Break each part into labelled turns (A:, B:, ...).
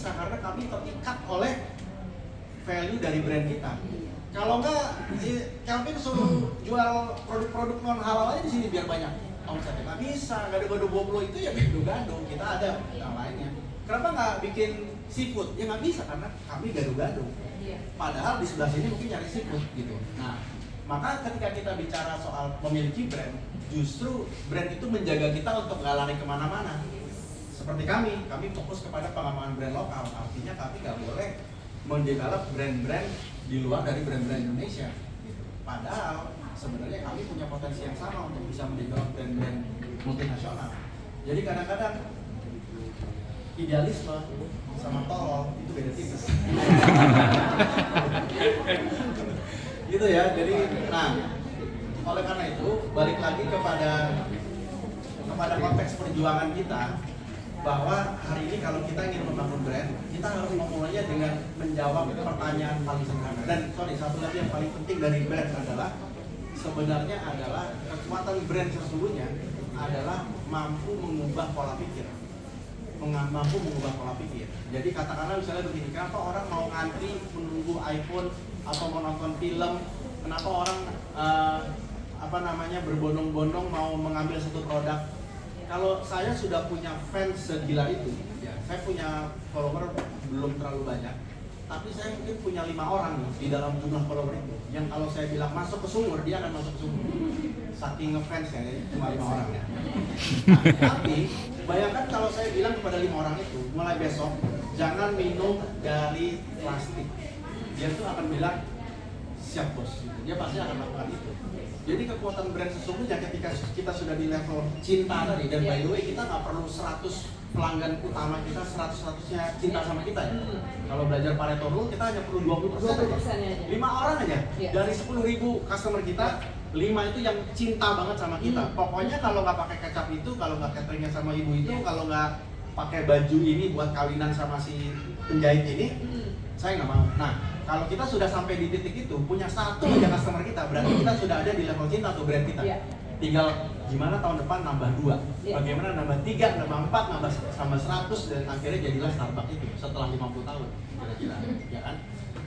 A: bisa karena kami terikat oleh value dari brand kita. Kalau enggak, Kelvin suruh jual produk-produk non halal aja di sini biar banyak omsetnya. Nggak bisa, gado-gado boblo itu ya gado-gado, kita ada yang lainnya. Kenapa nggak bikin seafood? Ya nggak bisa karena kami gado-gado. Padahal di sebelah sini mungkin nyari seafood gitu. Nah, maka ketika kita bicara soal memiliki brand, justru brand itu menjaga kita untuk nggak lari kemana-mana. Seperti kami fokus kepada pengembangan brand lokal. Artinya kami nggak boleh mendevelop brand-brand di luar dari brand-brand Indonesia. Gitu. Padahal sebenarnya kami punya potensi yang sama untuk bisa mendevelop brand-brand multinasional. Jadi kadang-kadang idealisme sama tolol itu beda tipis. Gitu ya. Jadi, nah, oleh karena itu balik lagi kepada konteks perjuangan kita, bahwa hari ini kalau kita ingin membangun brand, kita harus memulainya dengan menjawab pertanyaan paling sederhana. Dan satu lagi yang paling penting dari brand adalah sebenarnya adalah kekuatan brand sesungguhnya adalah mampu mengubah pola pikir. Mampu mengubah pola pikir. Jadi katakanlah misalnya begini, kenapa orang mau ngantri menunggu iPhone atau mau nonton film? Kenapa orang berbondong-bondong mau mengambil satu produk? Kalau saya sudah punya fans segila itu, ya, saya punya follower belum terlalu banyak, tapi saya mungkin punya 5 orang nih, di dalam jumlah follower itu, yang kalau saya bilang masuk ke sumur, dia akan masuk ke sumur. Saking ngefans ya, cuma 5 orang ya. Nah, tapi bayangkan kalau saya bilang kepada 5 orang itu, mulai besok jangan minum dari plastik, dia tuh akan bilang siap bos, dia pasti akan melakukan itu. Jadi kekuatan brand sesungguhnya ketika kita sudah di level cinta tadi, dan by the way kita nggak perlu 100 pelanggan utama kita 100%-nya cinta sama kita ya. Kalau belajar Pareto Rule kita hanya perlu 20% aja. 5 orang aja. Dari 10.000 customer kita, 5 itu yang cinta banget sama kita. Pokoknya kalau nggak pakai kecap itu, kalau nggak cateringnya sama ibu itu, kalau nggak pakai baju ini buat kawinan sama si penjahit ini, saya nggak mau. Nah, kalau kita sudah sampai di titik itu, punya 1 aja customer kita, berarti kita sudah ada di level cinta tuh brand kita. Tinggal gimana tahun depan nambah 2, bagaimana nambah 3, nambah 4, nambah sama 100, dan akhirnya jadilah Starbucks itu setelah 50 tahun kira-kira, ya kan?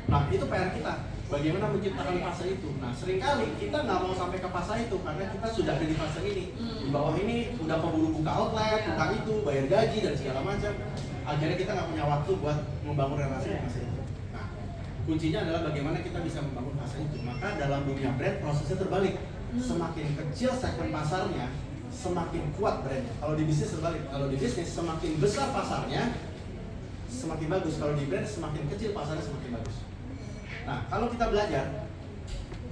A: Nah, itu PR kita, bagaimana menciptakan fase itu. Nah, seringkali kita nggak mau sampai ke fase itu karena kita sudah ada di fase ini. Di bawah ini udah keburu buka outlet, buka itu, bayar gaji dan segala macam. Akhirnya kita nggak punya waktu buat membangun relasi di fase itu. Nah, kuncinya adalah bagaimana kita bisa membangun fase itu. Maka dalam dunia brand prosesnya terbalik. Semakin kecil segmen pasarnya, semakin kuat brand. Kalau di bisnis terbalik. Kalau di bisnis semakin besar pasarnya, semakin bagus. Kalau di brand semakin kecil pasarnya semakin bagus. Nah, kalau kita belajar,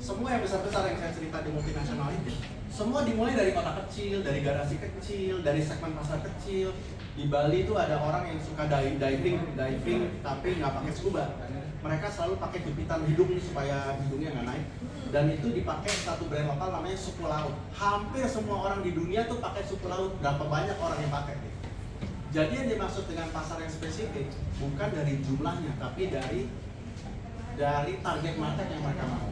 A: semua yang besar-besar yang saya cerita di multinasional itu, semua dimulai dari kota kecil, dari garasi kecil, dari segmen pasar kecil. Di Bali itu ada orang yang suka diving tapi nggak pakai scuba. Mereka selalu pakai jepitan hidung supaya hidungnya nggak naik. Dan itu dipakai satu brand lokal namanya suku laut. Hampir semua orang di dunia tuh pakai suku laut. Berapa banyak orang yang pakai? Jadi yang dimaksud dengan pasar yang spesifik bukan dari jumlahnya, tapi dari target market yang mereka mau.